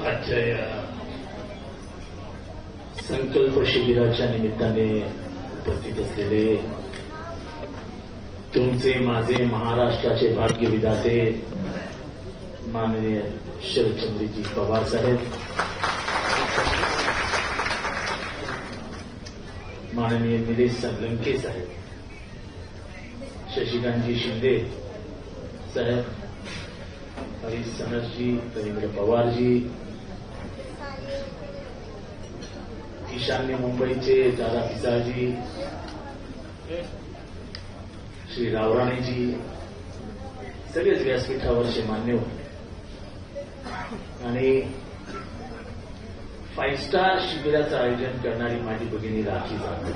आजच्या या संकल्प शिबिराच्या निमित्ताने उपस्थित असलेले तुमचे माझे महाराष्ट्राचे भाग्य विधाते माननीय शरदचंद्रजी पवार साहेब, माननीय निलेश संगलंके साहेब, शशिकांतजी शिंदे साहेब, हरीश सनसजी, रवींद्र पवारजी, ईशान्य मुंबईचे दादा पिसाळजी, श्री रावराणेजी, सगळेच व्यासपीठावरचे मान्यवर आणि 5 स्टार शिबिराचं आयोजन करणारी माझी भगिनी राखी जाधव.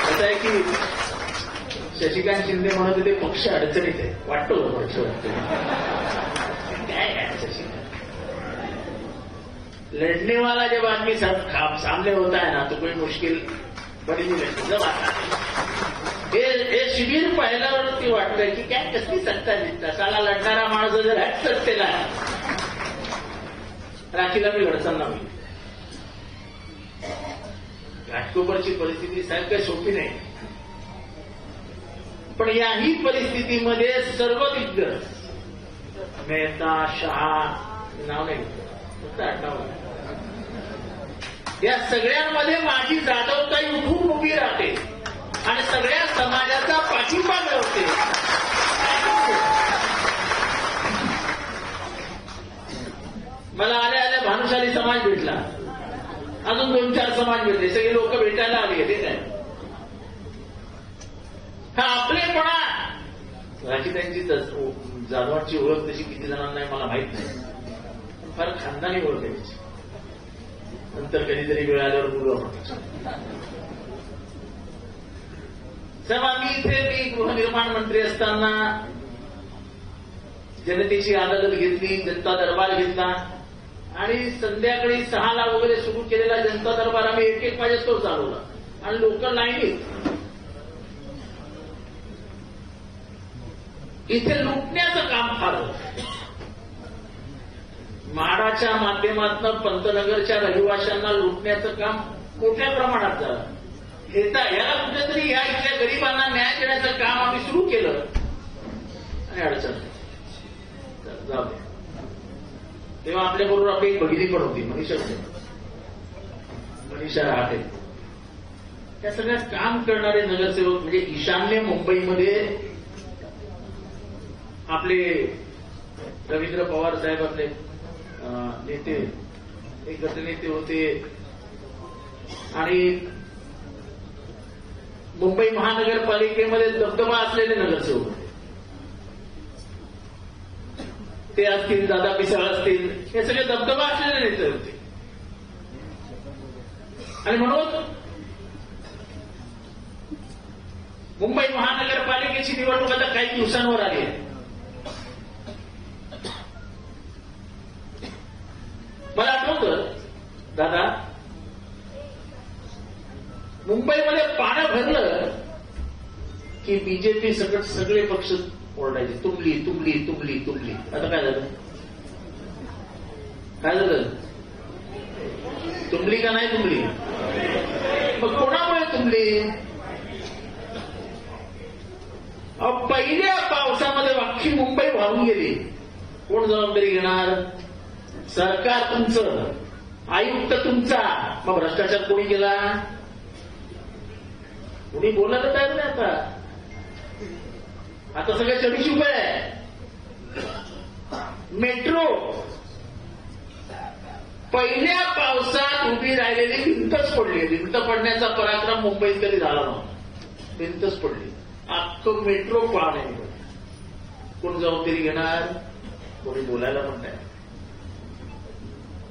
असं आहे की शशिकांत शिंदे म्हणत होते पक्ष अडचणीत आहे, वाटतो पक्ष काय शशिकांत लढने वाला जब आदमी सब सामने होता है ना तो कोई मुश्किल बड़ी नहीं लगती. जब हे शिबिर पाहिल्यावरती वाटतंय की काय कसली सत्ता दिसता, साला लढणारा माणूस जर ह्याच सत्तेला राखीला मी लढताना मी घाटकोपरची परिस्थिती साहेब काही सोपी नाही, पण याही परिस्थितीमध्ये सर्व दिग्गज मेहता, शहा, नाव नाही फक्त आठवण, या सगळ्यांमध्ये माझी जाधवताई उठून उभी राहते आणि सगळ्या समाजाचा पाठिंबा मिळवते. मला आल्या आल्या भानुशाली समाज भेटला, अजून 2-4 समाज भेटले, सगळे लोक भेटायला आले. ते काय हा आपलेपणा, राखी त्यांची जाधवांची ओळख तशी किती जणांना नाही मला माहित नाही, फार खानदानी ओळख आहे त्याची. नंतर कधीतरी वेळ आल्यावर बोलू आपण. साहेब मी गृहनिर्माण मंत्री असताना जनतेची अदालत घेतली, जनता दरबार घेतला आणि संध्याकाळी 6ला वगैरे सुरू केलेला जनता दरबार आम्ही एक वाजेस्तोवर चालवला आणि लोक लाईनीत. इथे लुटण्याचं काम फार होतं. म्हाडाच्या माध्यमातून पंतनगरच्या रहिवाशांना लुटण्याचं काम मोठ्या प्रमाणात झालं. याला कुठेतरी या इथल्या गरिबांना न्याय देण्याचं काम आम्ही सुरू केलं आणि अडचण जाऊ दे. तेव्हा आपल्याबरोबर आपली एक भगिनी पण होती, मनीषा रहाटे. त्या सगळ्या काम करणारे नगरसेवक म्हणजे ईशान्य मुंबईमध्ये आपले रवींद्र पवार साहेब आपले नेते, एक गटनेते होते आणि मुंबई महानगरपालिकेमध्ये दबदबा असलेले नगरसेवक होते. ते असतील, दादा पिसाळ असतील, हे सगळे दबदबा असलेले नेते होते. आणि म्हणून मुंबई महानगरपालिकेची निवडणूक आता काही दिवसांवर आली आहे. मला आठवतं दादा, मुंबईमध्ये पाणी भरलं की बीजेपी सगळे पक्ष ओरडायचे, तुंबली तुंबली तुंबली तुंबली. आता काय झालं? काय झालं? तुंबली का नाही तुंबली? मग कोणामुळे तुंबली? पहिल्या पावसामध्ये अख्खी मुंबई वाहून गेली. कोण जबाबदारी घेणार? सरकार तुमचं, आयुक्त तुमचा. मग भ्रष्टाचार कोणी केला? कोणी बोलायला तयार नाही. आता सगळे चढीशी उभे आहे. मेट्रो पहिल्या पावसात उभी राहिलेली भिंतच पडली. भिंत पडण्याचा पराक्रम मुंबईत कधी झाला नव्हता. भिंतच पडली. अख्खं मेट्रो पाहणे. कोण जबाबदारी घेणार? कोणी बोलायला पण नाही.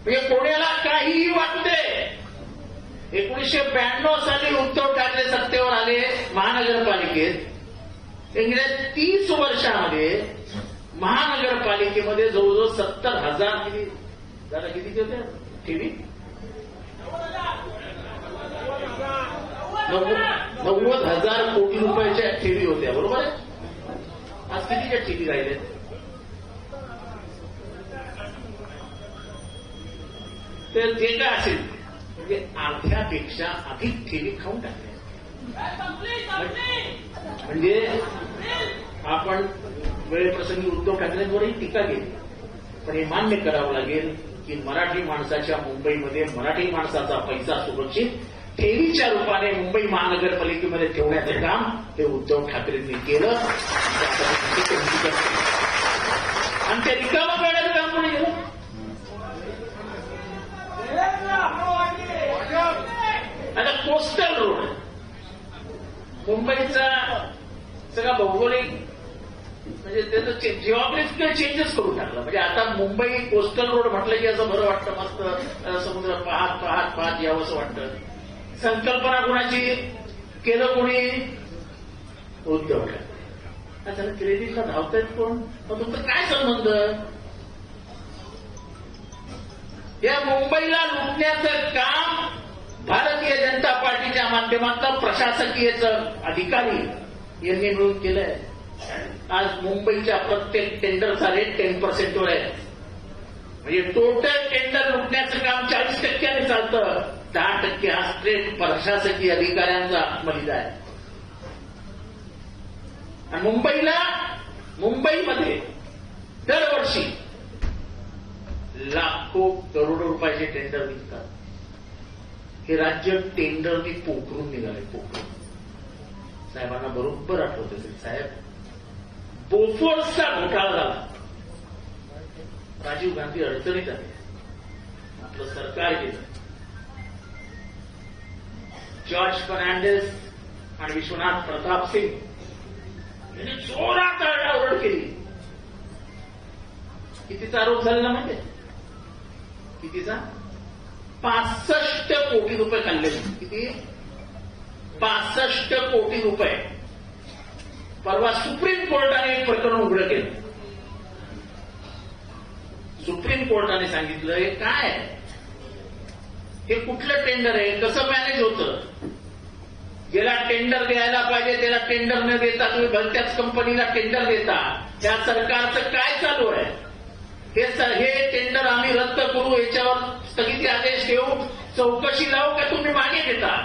म्हणजे कोणाला काहीही वाटते. 1992 साली उद्धव ठाकरे सत्तेवर आले महानगरपालिकेत. गेल्या 30 वर्षामध्ये महानगरपालिकेमध्ये जवळजवळ 70,000 जरा किती होते टीव्ही? 90,000 कोटी रुपयाच्या टीव्ही होत्या, बरोबर आहे? आज कितीच्या टीव्ही राहिले? तर जे काय असेल म्हणजे अर्ध्यापेक्षा अधिक ठेवी खाऊन टाकल्या. म्हणजे आपण वेळप्रसंगी उद्धव ठाकरेंवरही टीका केली, पण हे मान्य करावं लागेल की मराठी माणसाच्या मुंबईमध्ये मराठी माणसाचा पैसा सुरक्षित ठेवीच्या रूपाने मुंबई महानगरपालिकेमध्ये ठेवण्याचं काम हे उद्धव ठाकरेंनी केलं आणि ते रिकामं करण्याचं काम कोणी केलं? आता कोस्टल रोड मुंबईचा सगळा भौगोलिक म्हणजे त्याचं जिओग्राफिकल चेंजेस करून टाकलं. म्हणजे आता मुंबई कोस्टल रोड म्हटलं की असं बरं वाटतं, मस्त समुद्र पाहत पाहत पाहत यावं असं वाटतं. संकल्पना कोणाची केलं? कोणी? उद्धव ठाकरे. त्याला क्रेडिटला धावतायत कोण? मग तुमचा काय संबंध? या मुंबईला लुटण्याचं काम भारतीय जनता पार्टीच्या माध्यमातून प्रशासकीयचं अधिकारी यांनी मिळून केलंय. आज मुंबईच्या प्रत्येक टेंडरचा रेट 10% वर आहे. म्हणजे टोटल टेंडर लुटण्याचं काम 40% चालतं, 10% हा स्ट्रेट प्रशासकीय अधिकाऱ्यांचा बलिदा आहे. आणि मुंबईमध्ये दरवर्षी लाखो करोडो रुपयाचे टेंडर निघतात. हे राज्य टेंडरनी पोखरून निघाले. पोखरून साहेबांना बरोबर आठवत असेल, साहेब बोफोर्सचा घोटाळा झाला, राजीव गांधी अडचणीत आले, आपलं सरकार गेलं, जॉर्ज फर्नांडिस आणि विश्वनाथ प्रताप सिंग यांनी जोरात आरडाओरड केली. कितीचा आरोप झालेला म्हणजे? कितीचा? 65 कोटी रुपये खाल्ले. किती? 65 कोटी रुपये. परवा सुप्रीम कोर्टाने एक प्रकरण उघडं केलं. सुप्रीम कोर्टाने सांगितलं हे काय आहे, हे कुठलं टेंडर आहे, कसं मॅनेज होतं? ज्याला टेंडर द्यायला पाहिजे त्याला टेंडर न देता तुम्ही भलत्याच कंपनीला टेंडर देता. त्या सरकारचं काय चालू आहे? हे टेंडर आम्ही रद्द करू, याच्यावर स्थगिती आदेश देऊ, चौकशी लावू का तुम्ही मागे घेता?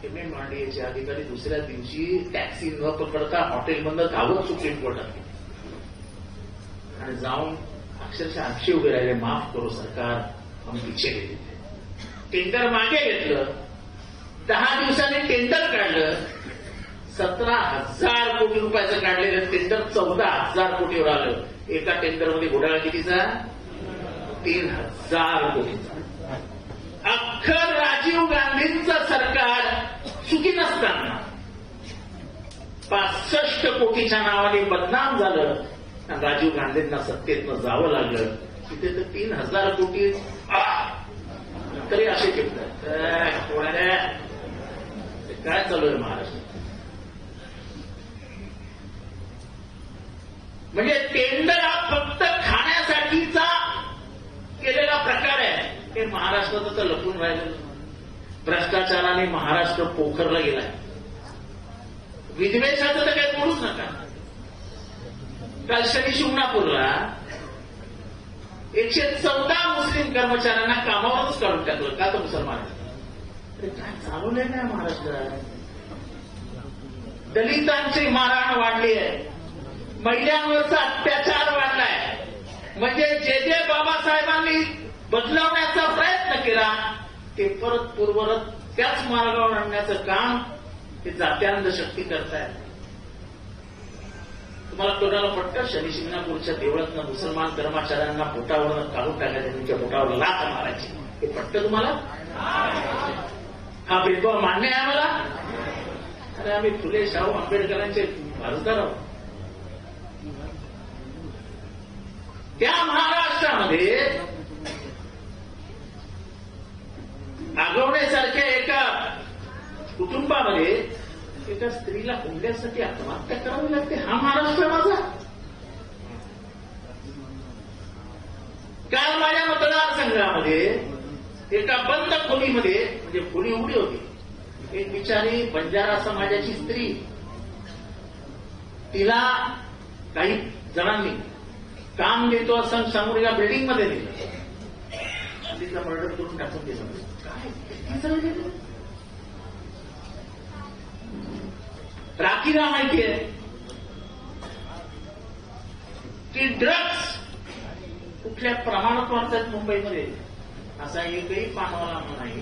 पेमेंट मांडण्याचे अधिकारी दुसऱ्या दिवशी टॅक्सी न पकडता हॉटेलमधनं धावत सुप्रीम कोर्टात आणि जाऊन अक्षरशः आक्षेप उभे राहिले, माफ करो सरकार, हम पीछे घेतले. टेंडर मागे घेतलं, 10 दिवसांनी टेंडर काढलं, 17,000 कोटी रुपयाचं काढलेलं टेंडर 14,000 कोटीवर आलं. एका टेंडरमध्ये घोटाळा कितीचा? 3,000 कोटीचा. अख्खं राजीव गांधींचं सरकार सुखी नसताना 65 कोटीच्या नावाने बदनाम झालं आणि राजीव गांधींना सत्तेतनं जावं लागलं. तिथे तर 3,000 कोटी तरी असे केलं. काय चालू आहे महाराष्ट्रात? म्हणजे टेंडर हा फक्त खाण्यासाठीचा केलेला प्रकार आहे. हे महाराष्ट्रात तर लपून राहिलं. भ्रष्टाचाराने महाराष्ट्र पोखरला गेलाय. विद्वेषाचं तर काही बोलूच नका. काल शनी शिंगणापूरला 114 मुस्लिम कर्मचाऱ्यांना कामावरच काढून टाकलं. का तर मुसलमान? अरे काय चालवलंय ना महाराष्ट्रात? दलितांची मारहाण वाढली आहे, महिलांवरचा अत्याचार वाढलाय. म्हणजे जे बाबासाहेबांनी बदलवण्याचा प्रयत्न केला ते परत पूर्वरत त्याच मार्गावर आणण्याचं काम हे जात्यांध शक्ती करतायत. तुम्हाला कोणाला पटतं? शनी शिंगणापूरच्या देवळातनं मुसलमान कर्मचाऱ्यांना पोटावरनं काढून टाकायचं, त्यांच्या पोटावर लाथ मारायची, हे पटतं तुम्हाला? हा भेदभाव मान्य आहे आम्हाला? अरे आम्ही फुले शाहू आंबेडकरांचे वारसदार आहोत. त्या महाराष्ट्रामध्ये आगवण्यासारख्या एका कुटुंबामध्ये एका स्त्रीला हुंड्यासाठी आत्महत्या करावी लागते. हा महाराष्ट्र माझा? काल माझ्या मतदारसंघामध्ये एका बंद खोलीमध्ये, म्हणजे खोली उघडी होती, एक बिचारी बंजारा समाजाची स्त्री, तिला काही जणांनी काम देतो असं सांगून एका बिल्डिंगमध्ये नेलं तिचा मर्डर करून टाकून दिला. काय राखीला माहिती आहे की ड्रग्स कुठल्या प्रमाणात वाढतात मुंबईमध्ये. असा एकही पानवाला नाही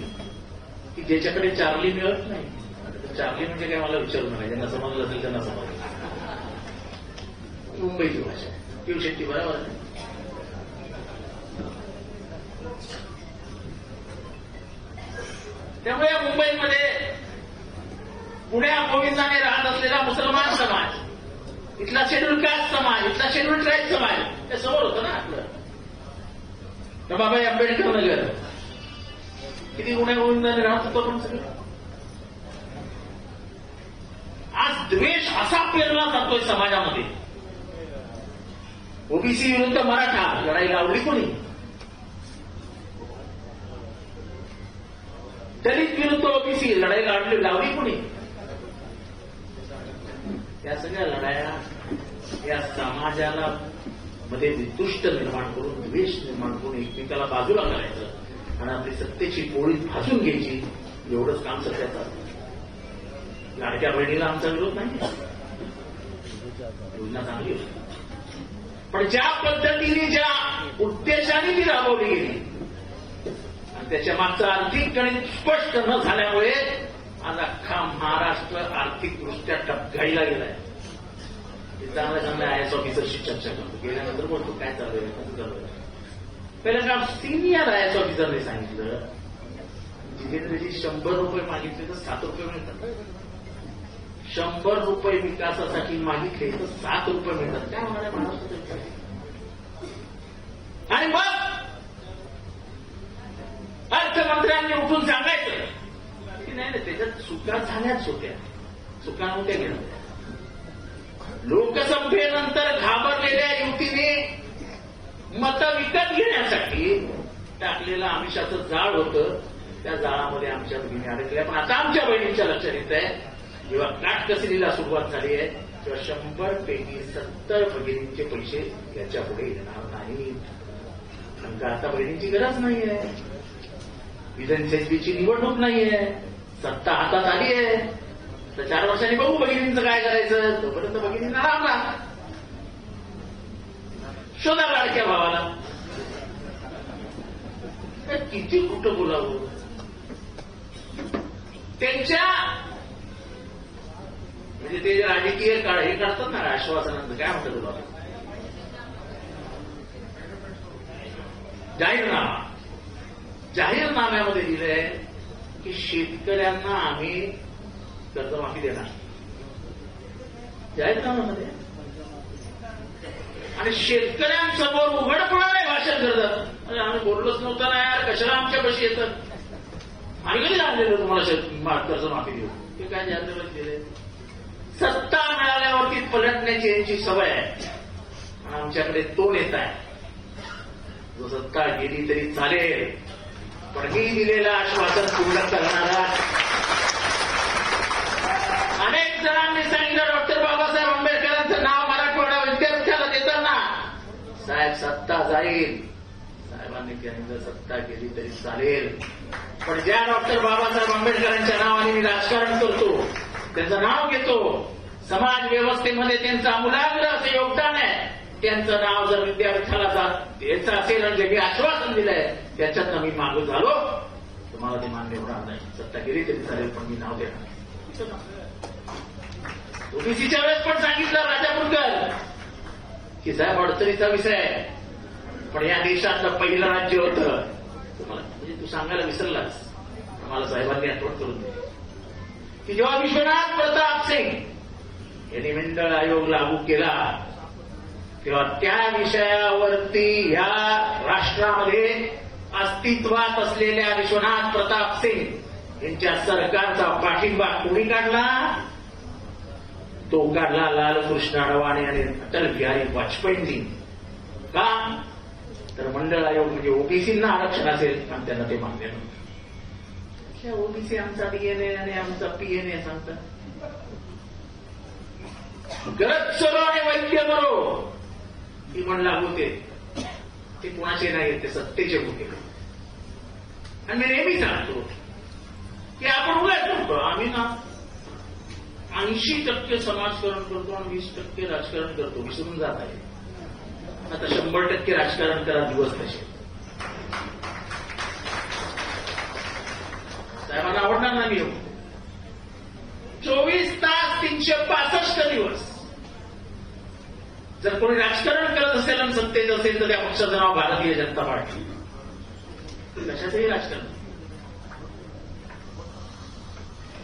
की ज्याच्याकडे चार्ली मिळत नाही. चार्ली म्हणजे काय मला विचारू नका, ज्यांना समजलं असेल त्यांना समजलं. मुंबईची भाषा पिऊ शेट्टी बरोबर आहे. त्यामुळे मुंबईमध्ये पुण्या गोविंदाने राहत असलेला मुसलमान समाज, इथला शेड्यूल कास्ट समाज, इथला शेड्यूल ट्राईब समाज, ते समोर होतं ना आपलं. बाबाई आंबेडकर नगर किती पुण्या गोविंदाने राहत होतो पण सगळं. आज द्वेष असा पेरला जातोय समाजामध्ये. ओबीसी विरुद्ध मराठा लढाई लावली कोणी? दलित विरुद्ध ओबीसी लढाई लावली कोणी? या सगळ्या लढाया या समाजाला मध्ये वितुष्ट निर्माण करून, द्वेष निर्माण करून एकमेकाला बाजूला करायचं आणि आपली सत्तेची पोळी भाजून घ्यायची, एवढंच काम सध्याचं. लाडक्या बहिणीला आमचा विरोध नाही, योजना चांगली होती, पण ज्या पद्धतीने ज्या उद्देशाने ती राबवली गेली आणि त्याच्या मागचं आर्थिक गणित स्पष्ट न झाल्यामुळे आज अख्खा महाराष्ट्र आर्थिकदृष्ट्या टपघाईला गेलाय. चांगल्या चांगल्या आयएस ऑफिसरशी चर्चा करतो, गेल्यानंतर बोलतो काय चालू आहे. पहिलं काम सिनियर आयएस ऑफिसरने सांगितलं, जितेंद्रजी 100 रुपये मागितले तर 7 रुपये मिळतात. 100 रुपये विकासासाठी मागितले तर 7 रुपये मिळतात. काय म्हणाले महाराष्ट्रात? आणि मग अर्थमंत्र्यांनी उठून सांगायचं की नाही, त्याच्यात चुका झाल्याच होत्या, चुका नव्हत्या गेल्या. लोकसभेनंतर घाबरलेल्या युतीने मतं विकत घेण्यासाठी टाकलेलं आमिषाचं जाळ होतं. त्या जाळामध्ये आमच्या भगिनी अडकल्या. पण आता आमच्या बहिणींच्या लक्षात येत आहे, जेव्हा काटकसरीला सुरुवात झाली आहे तेव्हा 100 पैकी 70 भगिनींचे पैसे याच्या पुढे येणार नाहीत. कारण का आता बहिणींची गरज नाहीये, विधानसभेची निवडणूक नाहीये, सत्ता हातात आली आहे. तर 4 वर्षांनी बघू भगिनींचं काय करायचं. तोपर्यंत भगिनींना रामला शोधा लाडक्या भावाला. किती कुठं बोलावं. त्यांच्या म्हणजे ते राजकीय हे काढतात ना आश्वासनांचं, काय म्हणतात तुला, जाहीरनामा. जाहीरनाम्यामध्ये दिलंय की शेतकऱ्यांना आम्ही कर्जमाफी देणार. जाहीरनाम्यामध्ये. आणि शेतकऱ्यांसमोर उघडपणाने भाषण करतात. आम्ही बोललोच नव्हतं ना यार, कशाला आमच्या कशी येतात, आम्ही कधी लागलेलो तुम्हाला कर्जमाफी देऊ. ते काय जाहीरनाम्यात दिले. सत्ता मिळाल्यावरती पलटण्याची यांची सवय आहे आणि आमच्याकडे तो नेता आहे जो सत्ता गेली तरी चालेल पण मी दिलेलं आश्वासन पूर्ण करणारा. अनेक जणांनी सांगितलं डॉक्टर बाबासाहेब आंबेडकरांचं नाव मराठवाडा विद्यार्थ्याला देताना, साहेब सत्ता जाईल. साहेबांनी सांगितलं सत्ता गेली तरी चालेल पण ज्या डॉक्टर बाबासाहेब आंबेडकरांच्या नावाने मी राजकारण करतो, त्यांचं नाव घेतो, समाज व्यवस्थेमध्ये त्यांचं आमूलाग्र असं योगदान आहे, त्यांचं नाव जर विद्यार्थ्याला द्यायचं असेल आणि जे मी आश्वासन दिलंय त्याच्यातनं मी मागं झालो, तुम्हाला ते मान्य होणार नाही. सत्ता गेली तरी चालेल पण मी नाव देणार. ओबीसीच्या वेळेस पण सांगितलं राजापूरकर की साहेब अडचणीचा विषय आहे पण या देशातलं पहिलं राज्य होतं. तुम्हाला म्हणजे तू सांगायला विसरलास, मला साहेबांनी आठवण करून दिली की जेव्हा विश्वनाथ प्रताप सिंग यांनी मंडळ आयोग लागू केला तेव्हा त्या विषयावरती या राष्ट्रामध्ये अस्तित्वात असलेल्या विश्वनाथ प्रताप सिंग यांच्या सरकारचा पाठिंबा कोणी काढला? तो काढला लालकृष्ण अडवाणी आणि अटल बिहारी वाजपेयींनी. का? तर मंडळ आयोग म्हणजे ओबीसींना आरक्षण असेल आणि त्यांना ते मान्य नव्हतं. ओबीसी आमचा डीएनए आणि आमचा पीएनए सांगतात. गरज चलो आणि वैद्य बरो ही म्हण लागू होते ते कुणाचे नाही, ते सत्तेचे होते. आणि मी नेहमी सांगतो की आपण उगाच म्हणतो आम्ही ना 80% समाजकारण करतो आणि 20% राजकारण करतो, विसरून जात आहे. आता 100% राजकारण करा दिवस तसे. साहेबांना आवडणार ना नियम. 24 तास 365 दिवस जर कोणी राजकारण करत असेल आणि सत्तेत असेल तर त्या पक्षाचं नाव भारतीय जनता पार्टी. कशाचंही राजकारण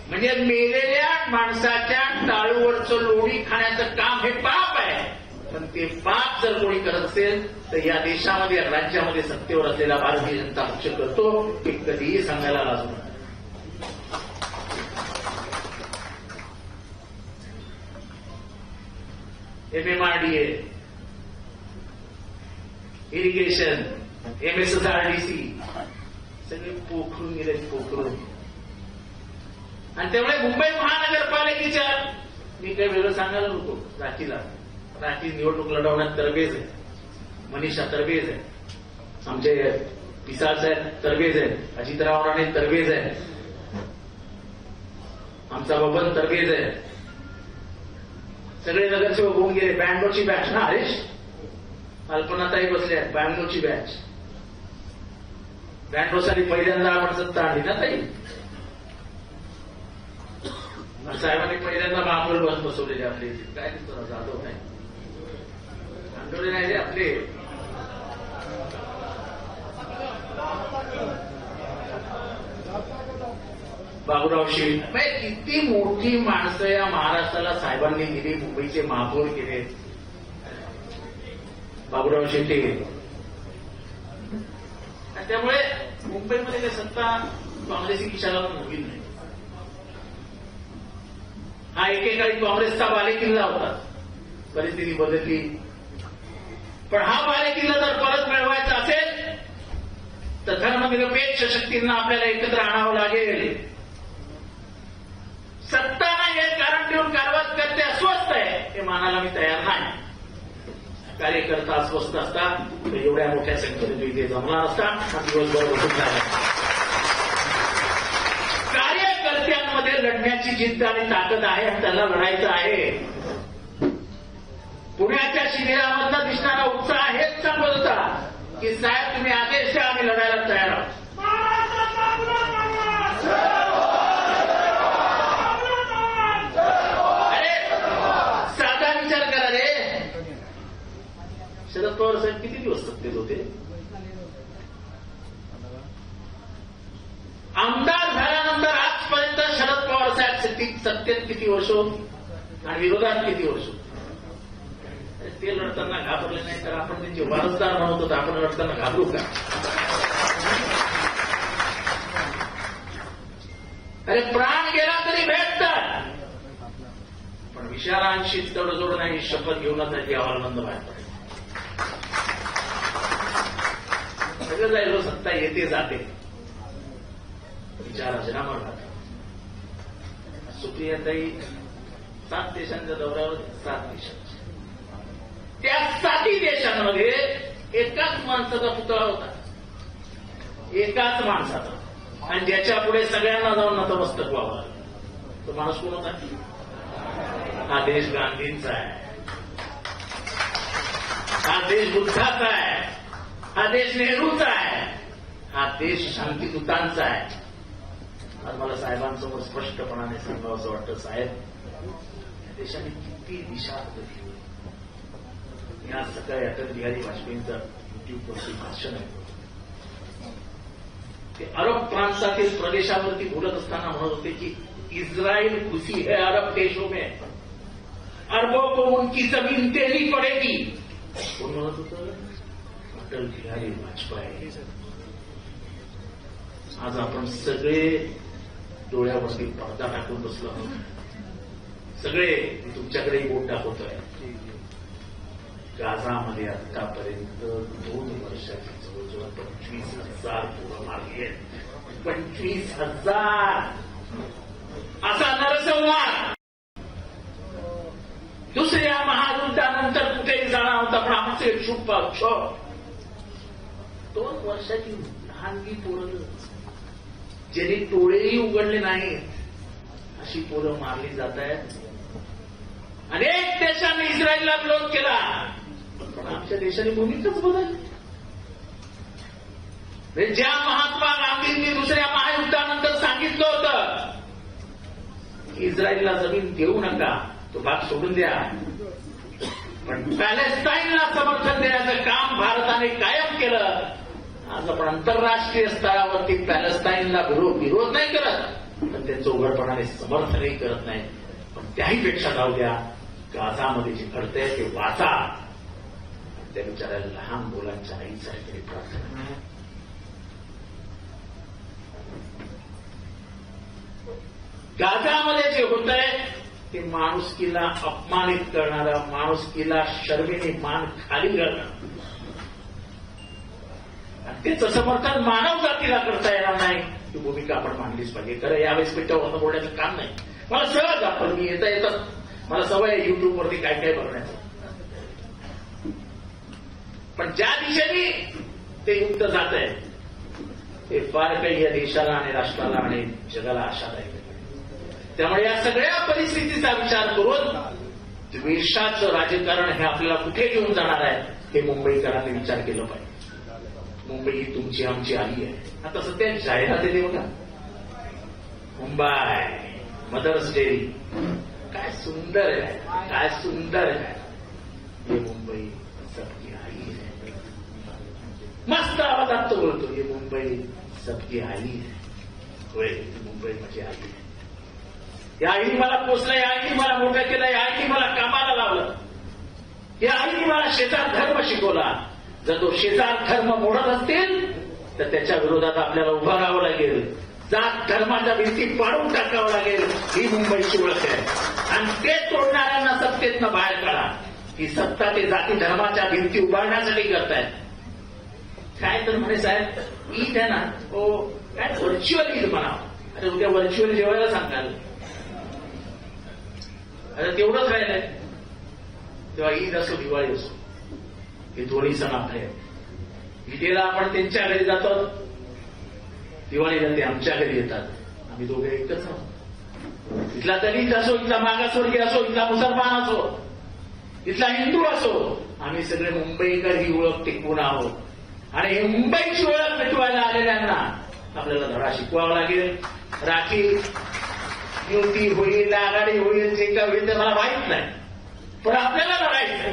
म्हणजे मेलेल्या माणसाच्या टाळूवरचं लोणी खाण्याचं काम हे पाप आहे. पण ते पाप जर कोणी करत असेल तर या देशामध्ये या राज्यामध्ये सत्तेवर असलेला भारतीय जनता पक्ष करतो, हे कधीही सांगायला लाजू नये. MMRDA, इरिगेशन, MSSRDC सगळे पोखरून गेले, पोखरून. आणि त्यामुळे मुंबई महानगरपालिकेच्या मी काही वेगळं सांगायला नको. रात्री निवडणूक लढवण्यात तरबेज आहे. मनीषा तरबेज आहे, आमचे पिसाळ साहेब तरबेज आहेत, अजितराव राणे तरबेज आहे, आमचा बबन तरबेज आहे. सगळे नगरसेवक होऊन गेले. 92ची बॅच ना हरीश, कल्पनाताई बसल्या 92ची बॅच. 92 साली पहिल्यांदा आपण सत्ता आणली ना ताई. साहेबांनी पहिल्यांदा महापौर बसवलेले आपले. काय दिसतो जाधव नाही, आंदोलन आहे आपले. बाबूराव शेठ, किती मोठी माणसं या महाराष्ट्राला साहेबांनी दिली. मुंबईचे महापौर केले बाबूराव शेट्टे. त्यामुळे मुंबईमध्ये सत्ता काँग्रेसी खिशाला नवीन नाही. हा एकेकाळी काँग्रेसचा बालेकिल्ला होता. परिस्थिती बदलली. पण हा बालेकिल्ला जर परत मिळवायचा असेल तर धर्मनिरपेक्ष शक्तींना आपल्याला एकत्र आणावं लागेल. सत्ता नाही हे कारण देऊन कारभारकर्ते अस्वस्थ आहे हे मानायला मी तयार नाही. कार्यकर्ता अस्वस्थ असतात तर एवढ्या मोठ्या संख्येने इथे जमणार असतात, दिवसभर बसून जाणार. कार्यकर्त्यांमध्ये लढण्याची जिद्द आणि ताकद आहे आणि त्यांना लढायचं आहे. पुण्याच्या शिबिरामधला दिसणारा उत्साह हेच सांगत होता की साहेब तुम्ही आदेश द्या, आम्ही लढायला तयार आहोत. शरद पवार साहेब किती दिवस सत्तेत होते? आमदार झाल्यानंतर आजपर्यंत शरद पवार साहेब सत्तेत किती वर्ष आणि विरोधात किती वर्ष? ते लढताना घाबरले नाही तर आपण त्यांचे वारसदार म्हणत होतो. आपण लढताना घाबरू का? अरे प्राण गेला तरी भेटतात, पण विचारांशी तडजोड नाही. शपथ घेऊनच त्याची अहवालबंद बाहेर पडेल. सगळं जाईल, सत्ता येते जाते, विचार अजरामर राहतात. सुप्रियाताई 7 देशांच्या दौऱ्यावर, 7 देशांच्या, त्या 7 देशांमध्ये एकाच माणसाचा पुतळा होता. एकाच माणसाचा, आणि ज्याच्या पुढे सगळ्यांना जाऊन नतमस्तक व्हावं लागलं. तो माणूस कोण होता? हा देश गांधींचा आहे, हा देश बुद्धाचा आहे, हा देश नेहरूचा आहे, हा देश शांतिदूतांचा आहे. आज मला साहेबांसमोर स्पष्टपणाने सांगावं असं वाटतं, साहेब या देशाने किती दिशा बदलली. मी आज सकाळी अटल बिहारी वाजपेयींचं युट्यूबवरती भाषण ऐकलं. ते अरब प्रांतातील प्रदेशावरती बोलत असताना म्हणत होते की इस्रायल घुसी है अरब देशों में, अरबों को उनकी जमीन देनी पडेगी. कोण म्हणत होतं? अटल बिहारी वाजपेयी. आज आपण सगळे डोळ्यावरती पडदा टाकून बसलो आहोत. सगळे तुमच्याकडेही बोट दाखवतोय. गाझामध्ये आतापर्यंत 2 वर्षाची जवळजवळ 25,000 पोरं मारली आहेत. 25,000 असा नरसंहार दुसऱ्या महायुद्धानंतर कुठेही जाणार होता. पण आमचे छुपा 2 वर्षाची लहानगी पोरं ज्यांनी टोळेही उघडले नाहीत अशी पोरं मारली जात आहेत. अनेक देशांनी इस्रायलला विरोध केला, पण आमच्या देशाने भूमिकाच बदलली. ज्या महात्मा गांधींनी दुसऱ्या महायुद्धानंतर सांगितलं होतं की इस्रायलला जमीन देऊ नका, तो भाग सोडून द्या, पण पॅलेस्टाईनला समर्थन देण्याचं काम भारताने कायम केलं. आज आपण आंतरराष्ट्रीय स्तरावरती पॅलेस्टाईनला विरोध नाही करत, पण त्यांचं उघडपणाने समर्थनही करत नाही. पण त्याही पेक्षा जाऊ द्या, गाझामध्ये जे घडतंय ते वाचा. त्या बिचाऱ्या लहान मुलांच्या आईसाठी तरी प्रार्थना. गाझामध्ये जे होतंय ते माणुसकीला अपमानित करणारं, माणुसकीला शर्मेने मान खाली घालणं, त्याचं समर्थन मानव जातीला करता येणार नाही. ही भूमिका आपण मांडलीच पाहिजे. खरं यावेळेस पिठावर बोलण्याचं काम नाही. मला सहज आपण मी येतात मला सवय आहे युट्यूबवरती काय काय बघण्याचं, पण ज्या दिशेने ते युद्ध जात आहे ते फार काही या देशाला आणि राष्ट्राला आणि जगाला आशादायक आहे. त्यामुळे या सगळ्या परिस्थितीचा विचार करून द्वेषाचं राजकारण हे आपल्याला कुठे घेऊन जाणार आहे हे मुंबईकरांनी विचार केला पाहिजे. मुंबई ही तुमची आमची आई आहे. आता सध्या जाहिरात येते बघा, मुंबई मदर्स डेअरी, काय सुंदर आहे, काय सुंदर आहे. ये मुंबई सबकी आई है. मस्त आवाजात तो बोलतो, ये मुंबई सबकी आई है. होय, मुंबई माझी आई आहे. या आईने मला पोचलं, या आईने मला मोठं केलं, या आईने मला कामाला लावलं, या आईने मला शेजार धर्म शिकवला. जर तो शेजार धर्म मोडत असतील तर त्याच्या विरोधात आपल्याला उभं राहावं लागेल. जात धर्माच्या भिंती पाडून टाकावं लागेल. ही मुंबईची ओळख आहे. आणि ते तोडणाऱ्यांना सत्तेतनं बाहेर काढा. ही सत्ता ते जाती धर्माच्या भिंती उभारण्यासाठी करतायत. काय तर म्हणे साहेब ईद आहे ना, हो काय व्हर्च्युअल ईद म्हणा. अरे उद्या व्हर्च्युअल जेवायला सांगाल, अरे तेवढंच राहिलंय. तेव्हा ईद असो दिवाळी असो, हे दोन्ही सण आपले आहेत. ईदेला आपण त्यांच्या घरी जातो, दिवाळीला ते आमच्या घरी येतात. आम्ही दोघे एकच आहोत. इथला दलित असो, इथला मागासवर्गीय असो, इथला मुसलमान असो, इथला हिंदू असो, आम्ही सगळे मुंबईकर ही ओळख टिकवून आहोत. आणि हे मुंबईची ओळख मिटवायला आलेल्यांना आपल्याला धडा शिकवावा लागेल. राखी युती होईल, आघाडी होईल, जे काय होईल ते मला माहीत नाही, पण आपल्याला लढायचं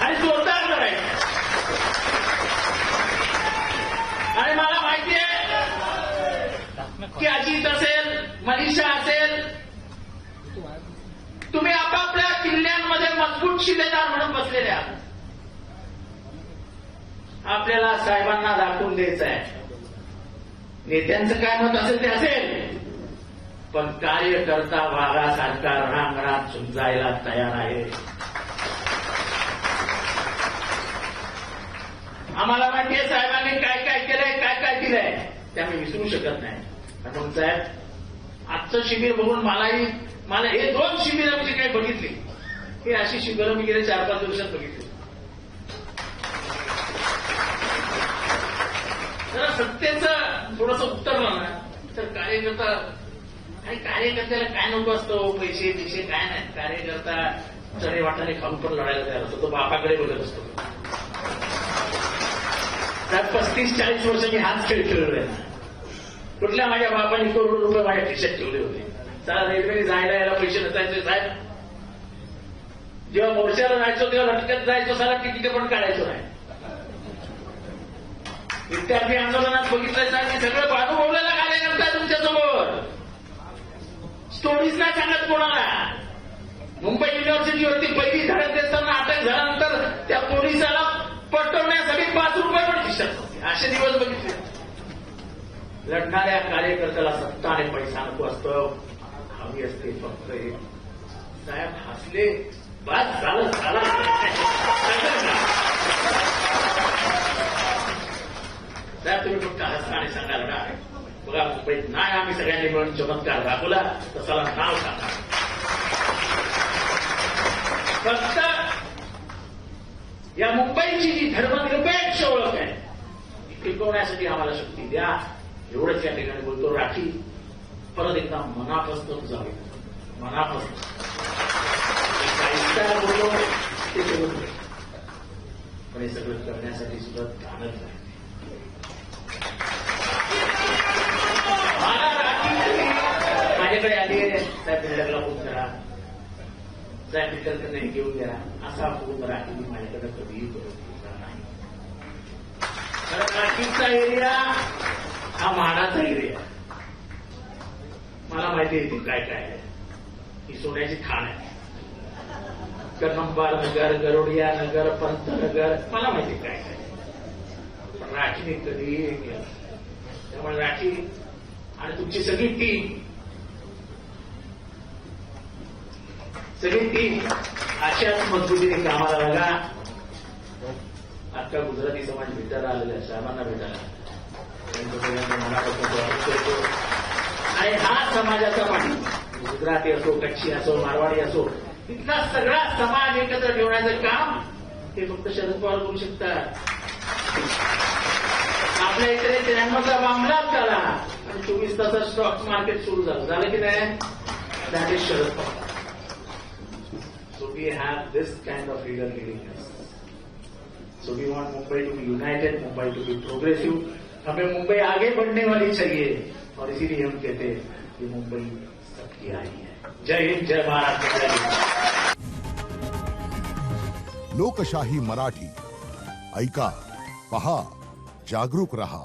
आणि जोरदार लढायचं. आणि मला माहिती आहे की अजित असेल, मनीषा असेल, तुम्ही आपापल्या किल्ल्यांमध्ये मजबूत शिलेदार म्हणून बसलेले आहात. आपल्याला साहेबांना दाखवून द्यायचं आहे. नेत्यांचं काय मत असेल ते असेल, पण कार्यकर्ता वाघासारखा रांगणात झुंजायला तयार आहे. आम्हाला माहिती आहे साहेबांनी काय काय केलंय, काय काय दिलंय, ते आम्ही विसरू शकत नाही. म्हणून साहेब आजचं शिबिर बघून मला हे 2 शिबिरं म्हणजे काही बघितली, ही अशी शिबिरं मी गेल्या 4-5 वर्षात बघितली. जरा सत्तेचं थोडंसं उतरलं ना तर कार्यकर्ता, आणि कार्यकर्त्याला काय नको असतं, पैसे काय नाही. कार्यकर्ता चढे वाटाने खाऊन पण लढायला तयार असतो. तो बापाकडे बघत असतो. त्यात 35-40 वर्ष मी हाच खेळ खेळलोय ना. कुठल्या माझ्या बापाने करोड रुपये माझ्या खिशात ठेवले होते. चला रेल्वेने जायला यायला पैसे नसायचे साहेब. जेव्हा मोर्चाला जायचो तेव्हा लटकत जायचो, सारा तिकीट पण काढायचो नाही. विद्यार्थी आंदोलनात बघितलंय साहेब, सगळं बाजूबोललेला कार्यकर्ता आहे तुमच्यासमोर. स्टोरीज नाही सांगत कोणाला. मुंबई युनिव्हर्सिटीवरती पहिली धडक देताना अटक झाल्यानंतर त्या पोलिसाला पटवण्यासाठी 5 रुपये पण खिशात होते. असे दिवस बघितले. लढणाऱ्या कार्यकर्त्याला सत्ता आणि पैसा नको असतं, हवी असते फक्त एक. साहेब हसले, बस झालं. साहेब तुम्ही फक्त हसा आणि सांगायला काय बघा, मुंबईत नाही आम्ही सगळ्यांनी मिळून चमत्कार दाखवला, तसाला नाव सांगा. फक्त या मुंबईची जी धर्मनिरपेक्ष ओळख आहे ती टिकवण्यासाठी आम्हाला शक्ती द्या. एवढंच या ठिकाणी बोलतो. राखी परत एकदा मनापासून जावे, मनापासून काही बोललो ते सगळं, पण हे सगळं करण्यासाठी सुद्धा कानच आहे. माझ्याकडे आली त्या बिल्डरला फोन करा, त्या बिल्डरकडे नाही घेऊन द्या, असा फोन राखी माझ्याकडे कधीही करू नाही. राखीचा एरिया हा म्हाडाचा एरिया. मला माहिती आहे काय काय आहे. ही सोन्याची खाण आहे. कन्नंबार नगर, गरोडिया नगर, पंत नगर, मला माहिती काय काय. पण राखीने कधीही हे केलं. त्यामुळे राखी आणि तुमची सगळी टीम अशाच मजबुतीने कामाला लागा. अख्खा गुजराती समाज भेटायला आलेला आहे, साहेबांना भेटायला. आणि हा समाजाचा पाठी, गुजराती असो, कच्छी असो, मारवाडी असो, तिथला सगळा समाज एकत्र ठेवण्याचं काम हे फक्त शरद पवार करू शकतात. आपल्या इकडे 93चा मामलाच झाला आणि 24 तासात स्टॉक मार्केट सुरू झालं की नाही? That is Sharad Pawar. So we have this kind of leader leading us. So we want Mumbai to be united, Mumbai to be progressive. हमें मुंबई आगे बढ़ने वाली चाहिए और इसीलिए हम कहते हैं कि मुंबई सबकी आई है. जय हिंद, जय महाराष्ट्र. लोकशाही मराठी ऐका, पहा, जागरूक रहा.